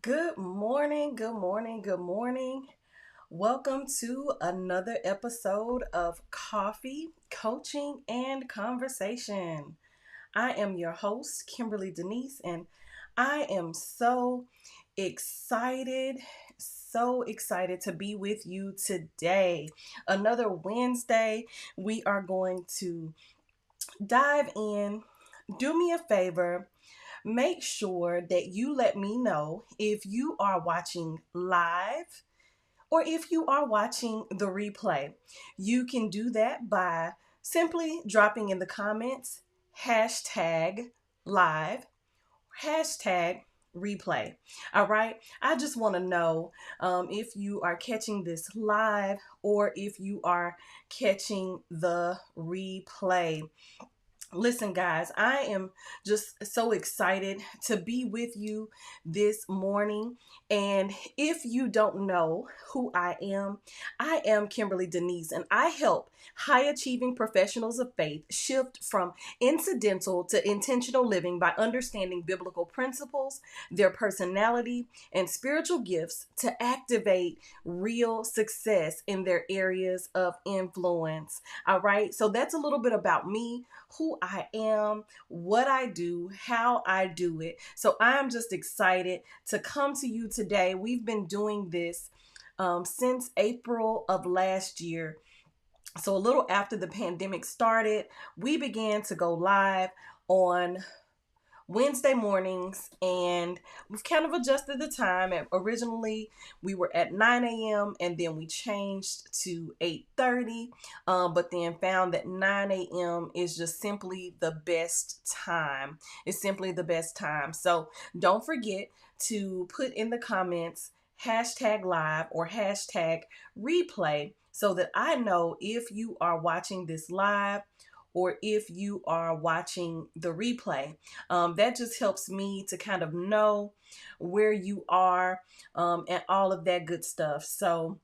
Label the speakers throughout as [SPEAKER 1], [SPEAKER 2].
[SPEAKER 1] Good morning, good morning, good morning. Welcome to another episode of Coffee, Coaching, and Conversation. I am your host, Kimberlee Deneice, and I am so excited to be with you today. Another Wednesday, we are going to dive in. Do me a favor. Make sure that you let me know if you are watching live or if you are watching the replay. You can do that by simply dropping in the comments hashtag live, hashtag replay. All right. I just want to know if you are catching this live or if you are catching the replay. Listen, guys, I am just so excited to be with you this morning. And if you don't know who I am Kimberlee Deneice, and I help high achieving professionals of faith shift from incidental to intentional living by understanding biblical principles, their personality, and spiritual gifts to activate real success in their areas of influence. All right, so that's a little bit about me, who I am, what I do, how I do it. So I'm just excited to come to you today. We've been doing this since April of last year. So a little after the pandemic started, we began to go live on Wednesday mornings, and we've kind of adjusted the time. Originally, we were at 9 a.m. and then we changed to 8:30, but then found that 9 a.m. is just simply the best time. It's simply the best time. So don't forget to put in the comments hashtag live or hashtag replay so that I know if you are watching this live or if you are watching the replay. That just helps me to kind of know where you are and all of that good stuff. So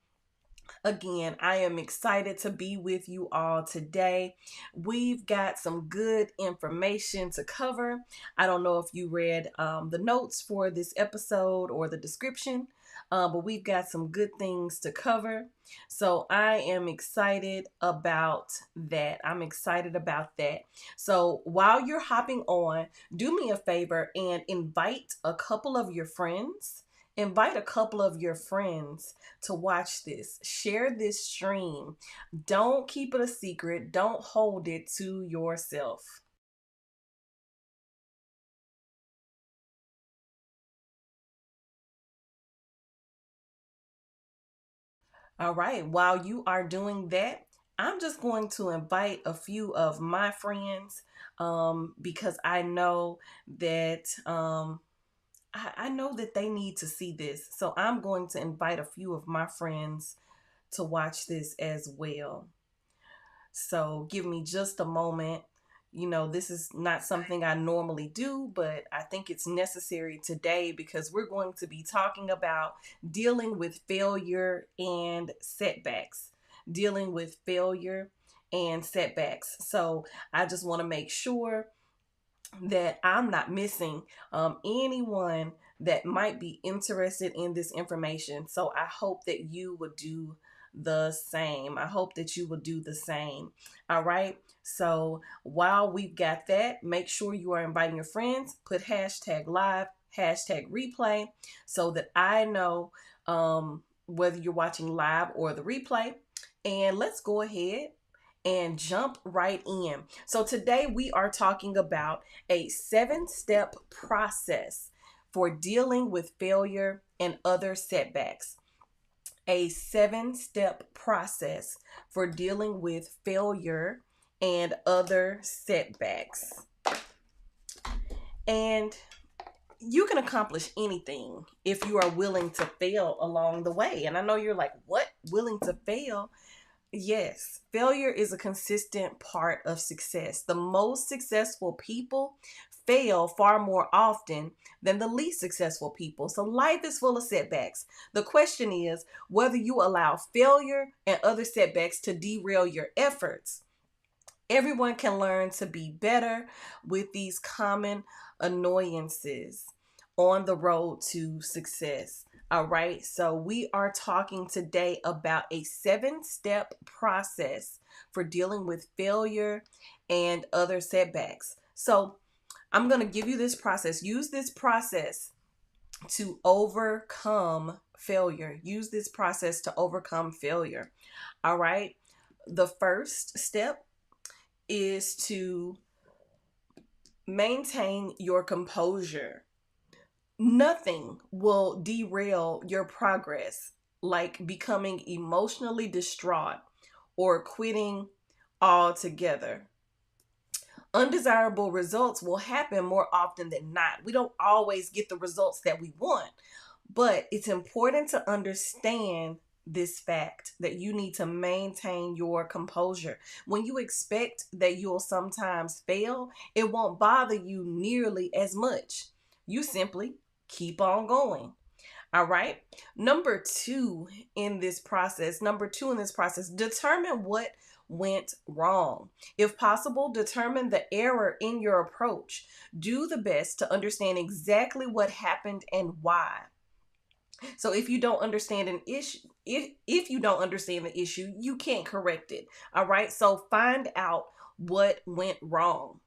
[SPEAKER 1] again, I am excited to be with you all today. We've got some good information to cover. I don't know if you read the notes for this episode or the description, but we've got some good things to cover. So I am excited about that. So while you're hopping on, do me a favor and invite a couple of your friends. Invite a couple of your friends to watch this. Share this stream. Don't keep it a secret. Don't hold it to yourself. All right, while you are doing that, I'm just going to invite a few of my friends because I know that they need to see this. So I'm going to invite a few of my friends to watch this as well. So give me just a moment. This is not something I normally do, but I think it's necessary today because we're going to be talking about dealing with failure and setbacks. Dealing with failure and setbacks. So I just want to make sure that I'm not missing anyone that might be interested in this information. So I hope that you would do the same. I hope that you will do the same. All right. So while we've got that, make sure you are inviting your friends, put hashtag live, hashtag replay so that I know whether you're watching live or the replay. And let's go ahead and jump right in. So today we are talking about a 7-step process for dealing with failure and other setbacks. A 7-step process for dealing with failure and other setbacks. And you can accomplish anything if you are willing to fail along the way. And I know you're like, what? Willing to fail? Yes, failure is a consistent part of success. The most successful people fail far more often than the least successful people. So life is full of setbacks. The question is whether you allow failure and other setbacks to derail your efforts. Everyone can learn to be better with these common annoyances on the road to success. All right, so we are talking today about a 7-step process for dealing with failure and other setbacks. So I'm going to give you this process. Use this process to overcome failure. Use this process to overcome failure. All right, the first step is to maintain your composure. Nothing will derail your progress like becoming emotionally distraught or quitting altogether. Undesirable results will happen more often than not. We don't always get the results that we want, but it's important to understand this fact that you need to maintain your composure. When you expect that you'll sometimes fail, it won't bother you nearly as much. You simply keep on going. All right. Number two in this process, determine what went wrong. If possible, determine the error in your approach. Do the best to understand exactly what happened and why. So if you don't understand an issue, if you don't understand the issue, you can't correct it. All right. So find out what went wrong.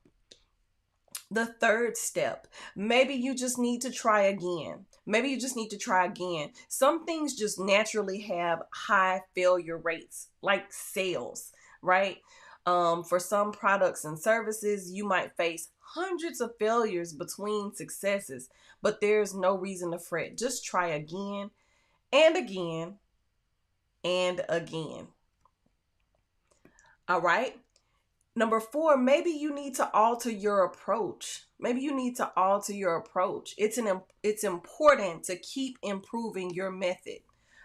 [SPEAKER 1] The third step, maybe you just need to try again. Maybe you just need to try again. Some things just naturally have high failure rates, like sales, right? For some products and services, you might face hundreds of failures between successes, but there's no reason to fret. Just try again and again and again. All right. Number 4, maybe you need to alter your approach. Maybe you need to alter your approach. It's important to keep improving your method.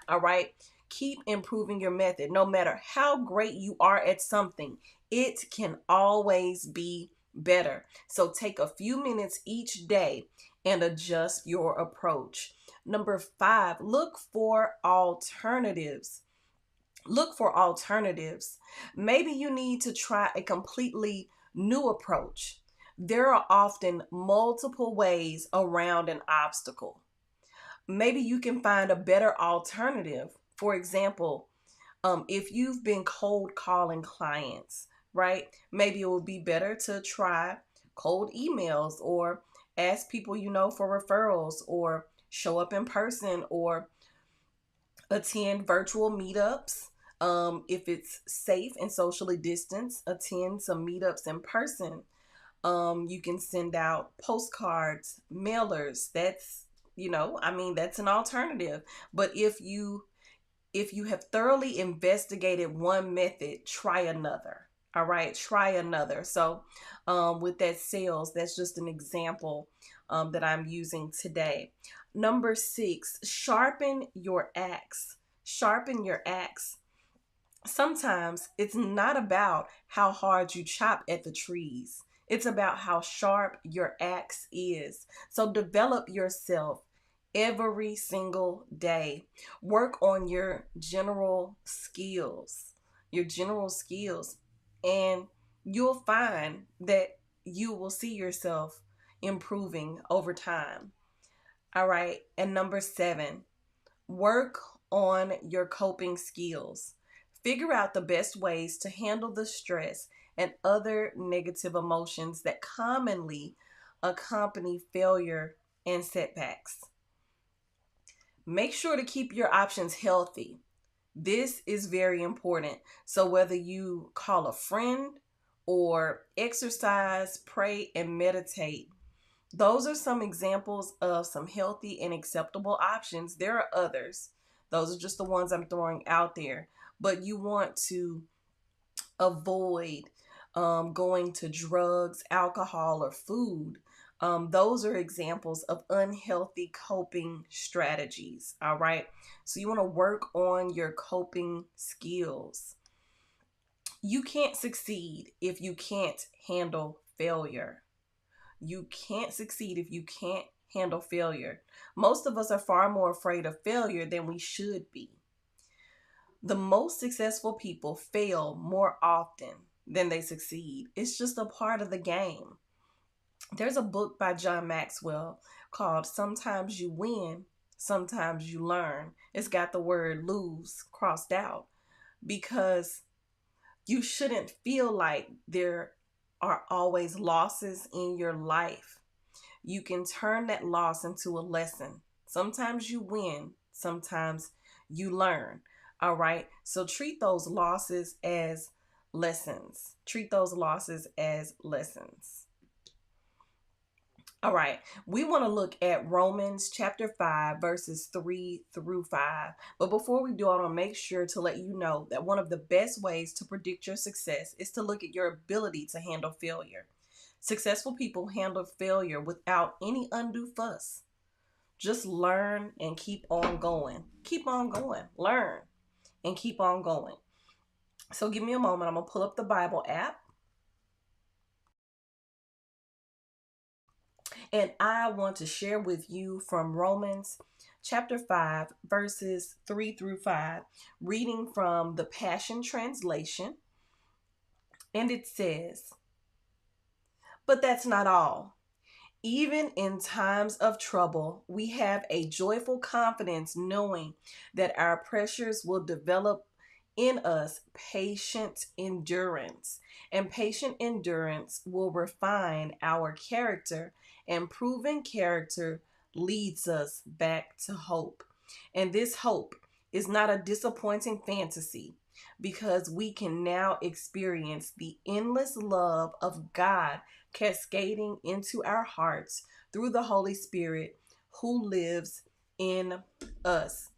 [SPEAKER 1] All right? Keep improving your method. No matter how great you are at something, it can always be better. So take a few minutes each day and adjust your approach. Number 5, look for alternatives. Look for alternatives. Maybe you need to try a completely new approach. There are often multiple ways around an obstacle. Maybe you can find a better alternative. For example, if you've been cold calling clients, right? Maybe it would be better to try cold emails or ask people you know for referrals or show up in person or attend virtual meetups. If it's safe and socially distanced, attend some meetups in person. You can send out postcards, mailers. That's an alternative. But if you If you have thoroughly investigated one method, try another. All right, try another. So, with that sales, that's just an example that I'm using today. Number 6, sharpen your axe. Sharpen your axe. Sometimes it's not about how hard you chop at the trees, it's about how sharp your axe is. So develop yourself every single day. Work on your general skills, and you'll find that you will see yourself improving over time. All right. And number 7, work on your coping skills. Figure out the best ways to handle the stress and other negative emotions that commonly accompany failure and setbacks. Make sure to keep your options healthy. This is very important. So, whether you call a friend or exercise, pray, and meditate, those are some examples of some healthy and acceptable options. There are others. Those are just the ones I'm throwing out there. But you want to avoid going to drugs, alcohol, or food. Those are examples of unhealthy coping strategies. All right. So you want to work on your coping skills. You can't succeed if you can't handle failure. You can't succeed if you can't handle failure. Most of us are far more afraid of failure than we should be. The most successful people fail more often than they succeed. It's just a part of the game. There's a book by John Maxwell called Sometimes You Win, Sometimes You Learn. It's got the word lose crossed out because you shouldn't feel like there are always losses in your life. You can turn that loss into a lesson. Sometimes you win, sometimes you learn. All right. So treat those losses as lessons. Treat those losses as lessons. All right, we want to look at Romans chapter 5, verses 3 through 5. But before we do, I want to make sure to let you know that one of the best ways to predict your success is to look at your ability to handle failure. Successful people handle failure without any undue fuss. Just learn and keep on going. Keep on going. Learn and keep on going. So give me a moment. I'm going to pull up the Bible app. And I want to share with you from Romans chapter 5, verses 3 through 5, reading from the Passion Translation. And it says, "But that's not all. Even in times of trouble, we have a joyful confidence knowing that our pressures will develop in us patient endurance, and patient endurance will refine our character, and proven character leads us back to hope. And this hope is not a disappointing fantasy because we can now experience the endless love of God cascading into our hearts through the Holy Spirit who lives in us."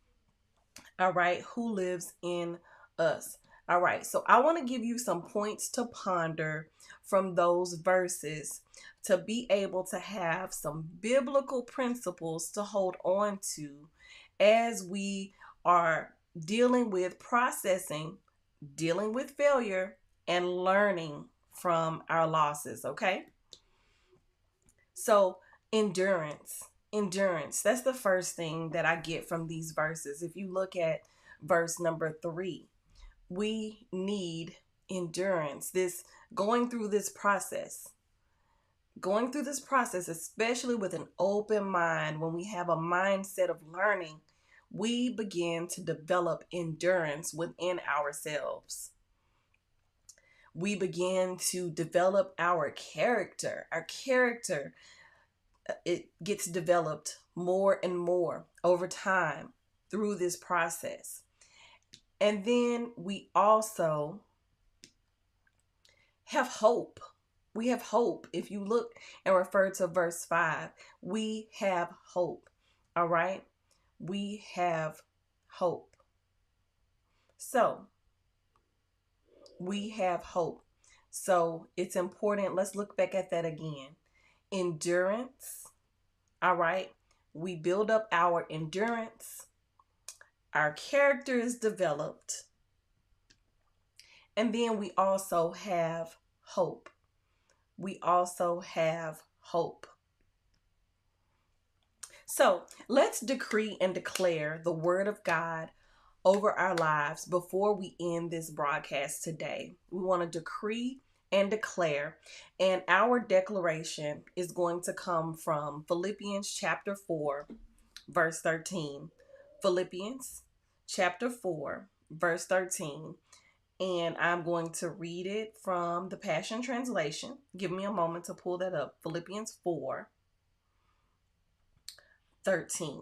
[SPEAKER 1] All right, who lives in us. All right, so I want to give you some points to ponder from those verses to be able to have some biblical principles to hold on to as we are dealing with processing, dealing with failure, and learning from our losses, okay? So, endurance. That's the first thing that I get from these verses. If you look at verse number 3, we need endurance. This going through this process, especially with an open mind, when we have a mindset of learning, we begin to develop endurance within ourselves. We begin to develop our character. Our character, it gets developed more and more over time through this process. And then we also have hope. We have hope. If you look and refer to verse 5, we have hope. All right? We have hope. So we have hope. So it's important. Let's look back at that again. Endurance. All right. We build up our endurance. Our character is developed. And then we also have hope. We also have hope. So let's decree and declare the word of God over our lives before we end this broadcast today. We want to decree and declare, and our declaration is going to come from Philippians chapter 4, verse 13. Philippians chapter 4, verse 13. And I'm going to read it from the Passion Translation. Give me a moment to pull that up. Philippians 4, 13.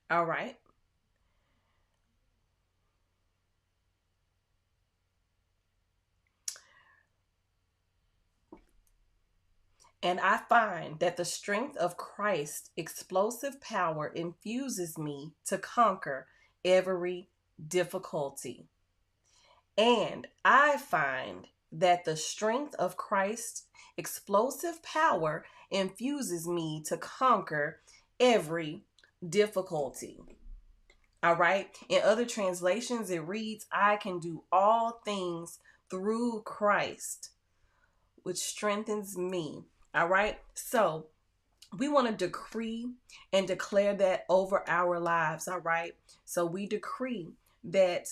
[SPEAKER 1] All right. And I find that the strength of Christ's explosive power infuses me to conquer every difficulty. And I find that the strength of Christ's explosive power infuses me to conquer every difficulty. All right. In other translations, it reads, I can do all things through Christ, which strengthens me. All right. So we want to decree and declare that over our lives. All right. So we decree that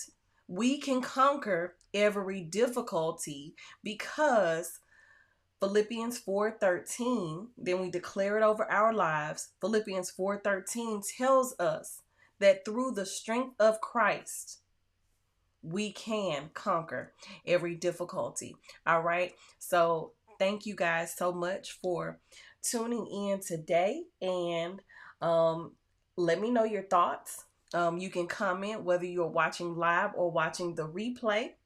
[SPEAKER 1] we can conquer every difficulty because Philippians 4:13, then we declare it over our lives. Philippians 4:13 tells us that through the strength of Christ, we can conquer every difficulty. All right. So thank you guys so much for tuning in today, and let me know your thoughts. You can comment whether you're watching live or watching the replay.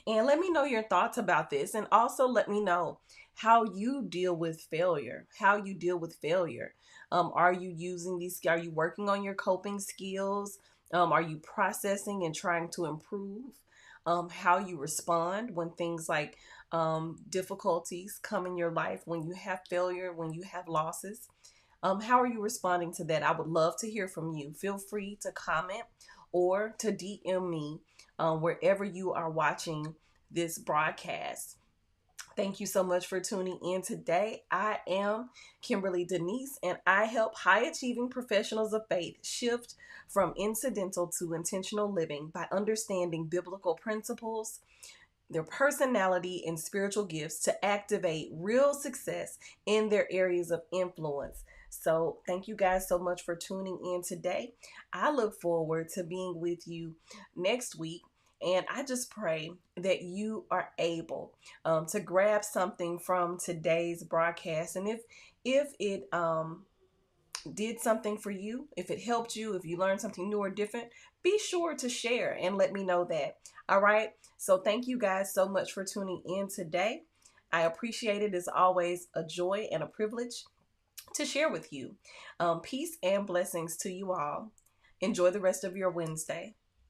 [SPEAKER 1] And let me know your thoughts about this. And also let me know how you deal with failure. How you deal with failure. Are you using these? Are you working on your coping skills? Are you processing and trying to improve? How you respond when things like difficulties come in your life, when you have failure, when you have losses. How are you responding to that? I would love to hear from you. Feel free to comment or to DM me wherever you are watching this broadcast. Thank you so much for tuning in today. I am Kimberlee Deneice, and I help high achieving professionals of faith shift from incidental to intentional living by understanding biblical principles, their personality, and spiritual gifts to activate real success in their areas of influence. So, thank you guys so much for tuning in today. I look forward to being with you next week. And I just pray that you are able to grab something from today's broadcast. And if it did something for you, if it helped you, if you learned something new or different, be sure to share and let me know that. All right. So thank you guys so much for tuning in today. I appreciate it. It's always a joy and a privilege to share with you. Peace and blessings to you all. Enjoy the rest of your Wednesday.